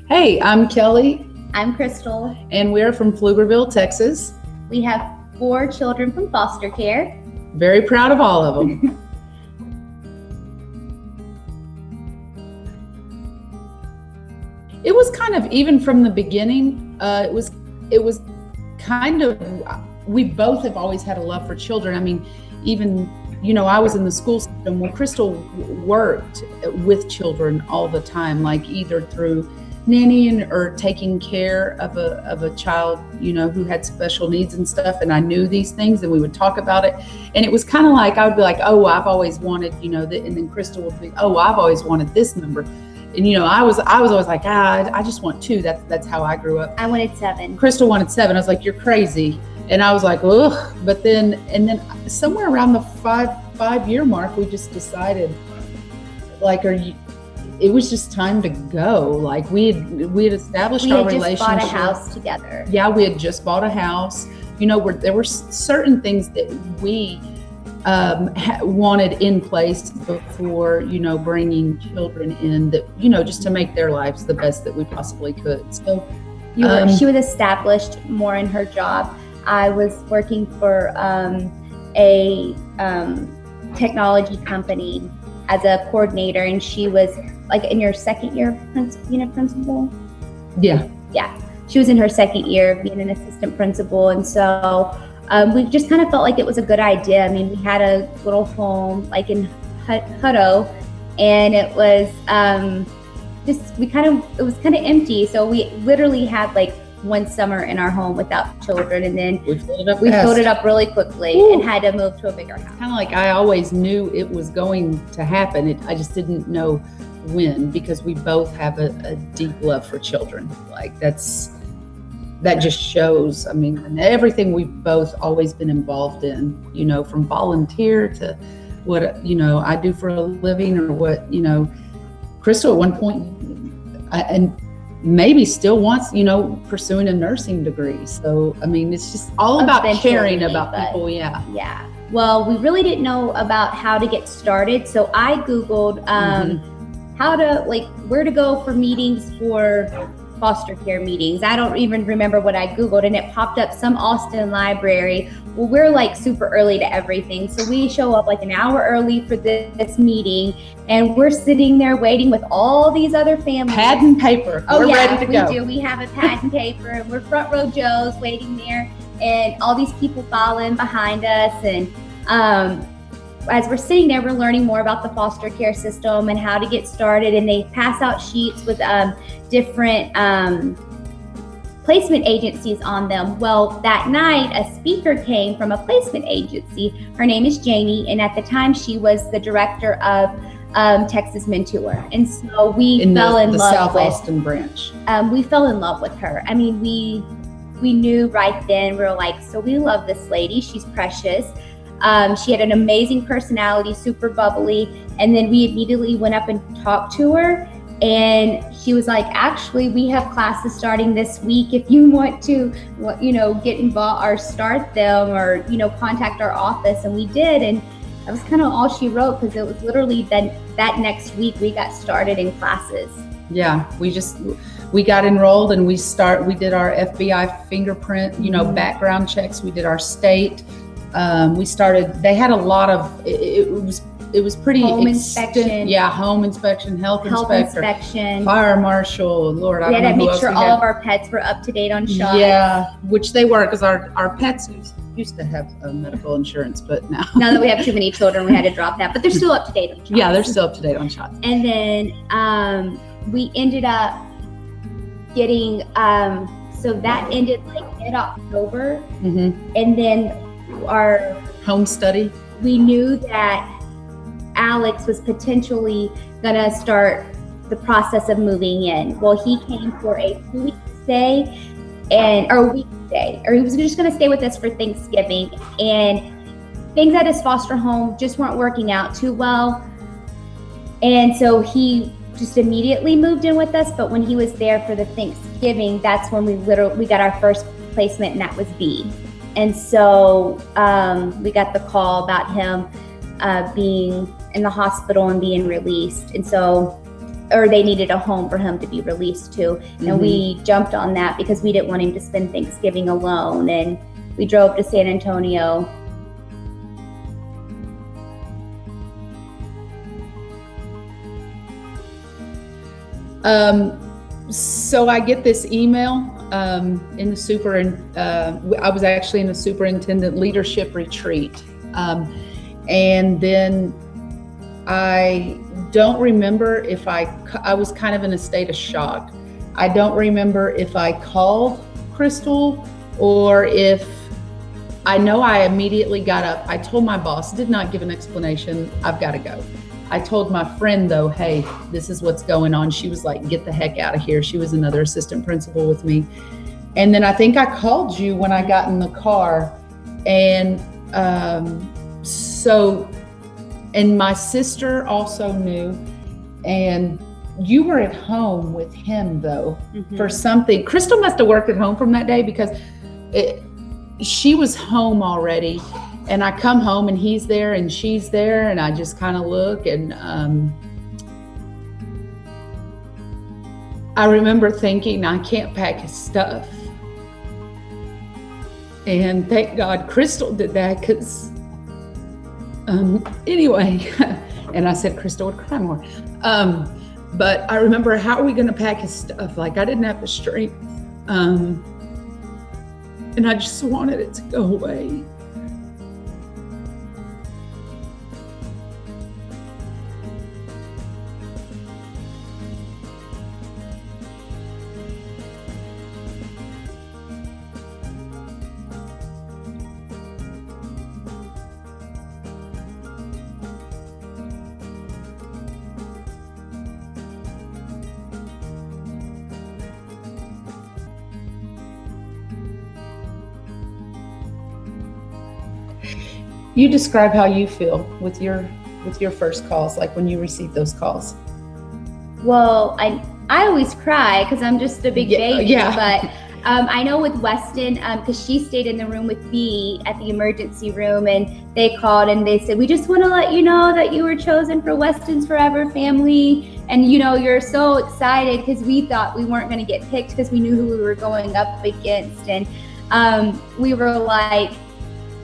Hey, I'm Kelly, I'm Crystal. and we're from Pflugerville, Texas. We have 4 children from foster care. Very proud of all of them. It was kind of, even from the beginning, it was kind of, we both have always had a love for children. I mean, even, I was in the school system where Crystal worked with children all the time, like either through nannying or taking care of a child, who had special needs and stuff. And I knew these things and we would talk about it. And it was kind of like, I would be like, oh, I've always wanted, and then Crystal would be, oh, I've always wanted this number. And, I was always like, I just want 2. That's how I grew up. I wanted 7. Crystal wanted 7. I was like, you're crazy. And I was like, ugh. But then somewhere around the 5-year mark, we just decided, like, it was just time to go. Like we had established our relationship. We had just bought a house together. Yeah, we had just bought a house. There were certain things that we wanted in place before, bringing children in, that, just to make their lives the best that we possibly could. So she was established more in her job. I was working for a technology company as a coordinator, and she was like in your second year of principal. Yeah. She was in her second year of being an assistant principal, and so we just kind of felt like it was a good idea. I mean, we had a little home like in Hutto, and it was it was kind of empty. So we literally had like one summer in our home without children, and then we filled it up really quickly. Ooh. And had to move to a bigger house. Kind of like I always knew it was going to happen. I just didn't know when, because we both have a deep love for children. Like that just shows. I mean, everything we've both always been involved in, from volunteer to what, I do for a living, or what, Crystal at one point, and maybe still wants, pursuing a nursing degree. So, I mean, it's just all about caring about people. Yeah. Yeah. Well, we really didn't know about how to get started. So I Googled where to go for meetings for foster care meetings. I don't even remember what I Googled, and it popped up some Austin library. Well, we're like super early to everything. So we show up like an hour early for this meeting, and we're sitting there waiting with all these other families. Pad and paper. Oh, we're yeah, ready to go. We do. We have a pad and paper, and we're front row Joes waiting there, and all these people following behind us. And as we're sitting there, we're learning more about the foster care system and how to get started. And they pass out sheets with different placement agencies on them. Well, that night, a speaker came from a placement agency. Her name is Jamie, and at the time, she was the director of Texas Mentor. And so we fell in love South with Austin branch. We fell in love with her. I mean, we knew right then. We were like, so we love this lady. She's precious. She had an amazing personality, super bubbly. And then we immediately went up and talked to her. And she was like, actually, we have classes starting this week. If you want to, get involved or start them, or, contact our office. And we did. And that was kind of all she wrote, because it was literally that next week we got started in classes. Yeah, we got enrolled, and we did our FBI fingerprint, background checks. We did our state. They had a lot of, it was pretty home inspection. Yeah, home inspection, health inspection, fire marshal. Lord, I don't know who else we had. We had to make sure all of our pets were up to date on shots. Yeah, which they were, because our pets used to have medical insurance, but now that we have too many children, we had to drop that. But they're still up to date on shots. Yeah, they're still up to date on shots. And then we ended up getting, so that ended like mid-October. Mm-hmm. And then our home study. We knew that Alex was potentially gonna start the process of moving in. Well, he came for a 2-week stay, or a week stay, or he was just gonna stay with us for Thanksgiving. And things at his foster home just weren't working out too well. And so he just immediately moved in with us. But when he was there for the Thanksgiving, that's when we got our first placement, and that was B. And so we got the call about him being in the hospital and being released. And so or they needed a home for him to be released to. And we jumped on that because we didn't want him to spend Thanksgiving alone. And we drove to San Antonio. So I get this email in the I was actually in a superintendent leadership retreat. And then I don't remember if I was kind of in a state of shock. I don't remember if I called Crystal or if I know I immediately got up. I told my boss, did not give an explanation. I've got to go. I told my friend though, hey, this is what's going on. She was like, get the heck out of here. She was another assistant principal with me. And then I think I called you when I got in the car. And and my sister also knew, and you were at home with him though, for something. Crystal must have worked at home from that day because she was home already. And I come home and he's there and she's there, and I just kind of look, and I remember thinking, I can't pack his stuff. And thank God Crystal did that, because anyway, and I said Crystal would cry more. But I remember, how are we going to pack his stuff? Like, I didn't have the strength. And I just wanted it to go away. You describe how you feel with your first calls, like when you receive those calls. Well, I always cry because I'm just a big baby. Yeah. But I know with Weston, because she stayed in the room with me at the emergency room, and they called and they said, we just want to let you know that you were chosen for Weston's Forever family. And, you know, you're so excited, because we thought we weren't going to get picked because we knew who we were going up against. And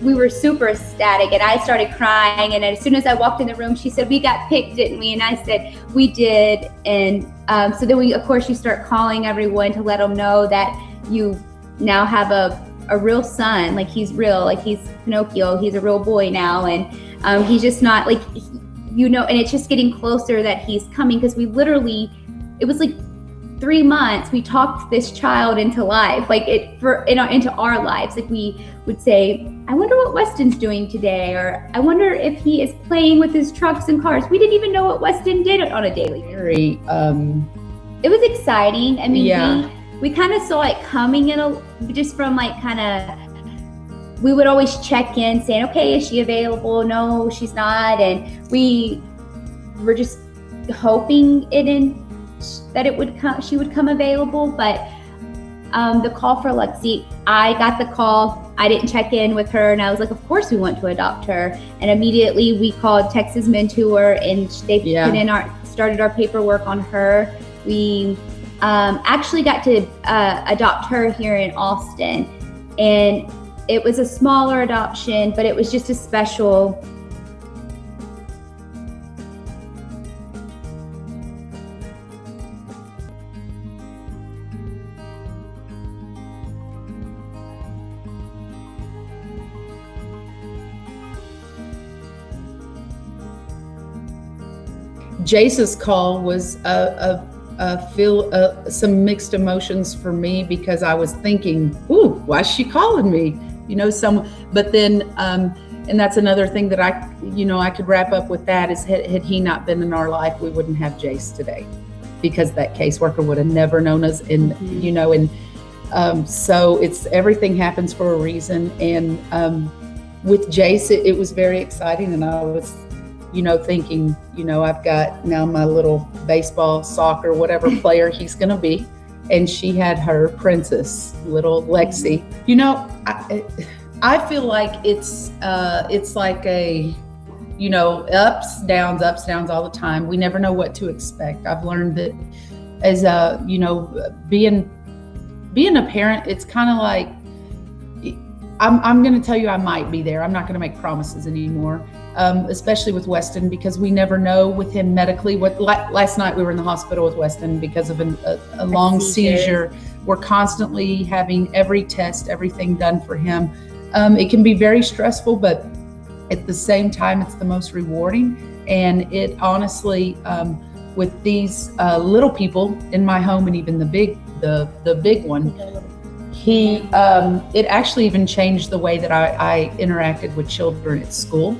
we were super ecstatic, and I started crying. And as soon as I walked in the room, she said, we got picked, didn't we? And I said, we did. And so then you start calling everyone to let them know that you now have a real son. Like, he's real, like he's Pinocchio, he's a real boy now. And he's just not like, you know, and it's just getting closer that he's coming, because it was like 3 months we talked this child into life, like into our lives. Like, we would say, I wonder what Weston's doing today, or I wonder if he is playing with his trucks and cars. We didn't even know what Weston did on a daily. Very, it was exciting. I mean, yeah. We kind of saw it coming just from like we would always check in saying, okay, is she available? No, she's not. And we were just hoping that she would come available. But the call for Lexi, I got the call. I didn't check in with her, and I was like, of course we want to adopt her. And immediately we called Texas Mentor, and they started our paperwork on her. We actually got to adopt her here in Austin, and it was a smaller adoption, but it was just a special. Jace's call was some mixed emotions for me, because I was thinking, ooh, why is she calling me? You know, but then, and that's another thing that I could wrap up with that is, had he not been in our life, we wouldn't have Jace today, because that caseworker would have never known us. And, so everything happens for a reason. And with Jace, it was very exciting. And I was, thinking, I've got now my little baseball, soccer, whatever player he's going to be. And she had her princess, little Lexi. I feel like it's like ups, downs all the time. We never know what to expect. I've learned that as being a parent, it's kind of like, I'm going to tell you I might be there. I'm not going to make promises anymore, especially with Weston, because we never know with him medically. Last night we were in the hospital with Weston because of a long seizure. We're constantly having every test, everything done for him. It can be very stressful, but at the same time, it's the most rewarding. And it honestly, with these little people in my home, and even the big one, it actually even changed the way that I interacted with children at school.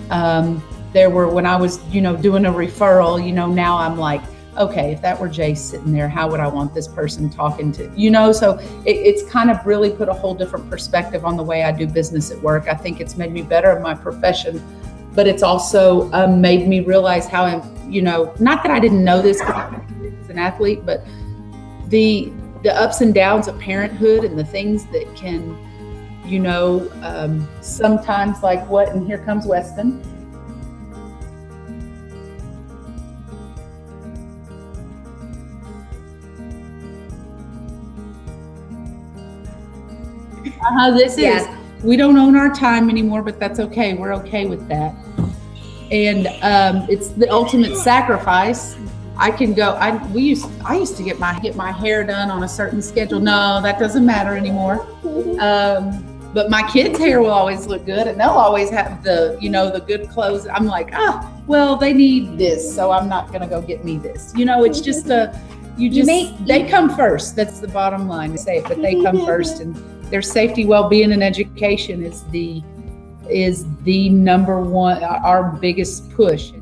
When I was, doing a referral, now I'm like, okay, if that were Jay sitting there, how would I want this person talking to, so it's kind of really put a whole different perspective on the way I do business at work. I think it's made me better at my profession, but it's also made me realize how I'm, not that I didn't know this as an athlete, but the ups and downs of parenthood and the things that can, sometimes like what, and here comes Weston. We don't own our time anymore, but that's okay. We're okay with that. And it's the ultimate sacrifice. I can go. I used to get my hair done on a certain schedule. No, that doesn't matter anymore. But my kids' hair will always look good, and they'll always have the good clothes. I'm like, well, they need this, so I'm not gonna go get me this. It's just they come first. That's the bottom line. I say it, but they come first, and their safety, well-being, and education is the number one, our biggest push.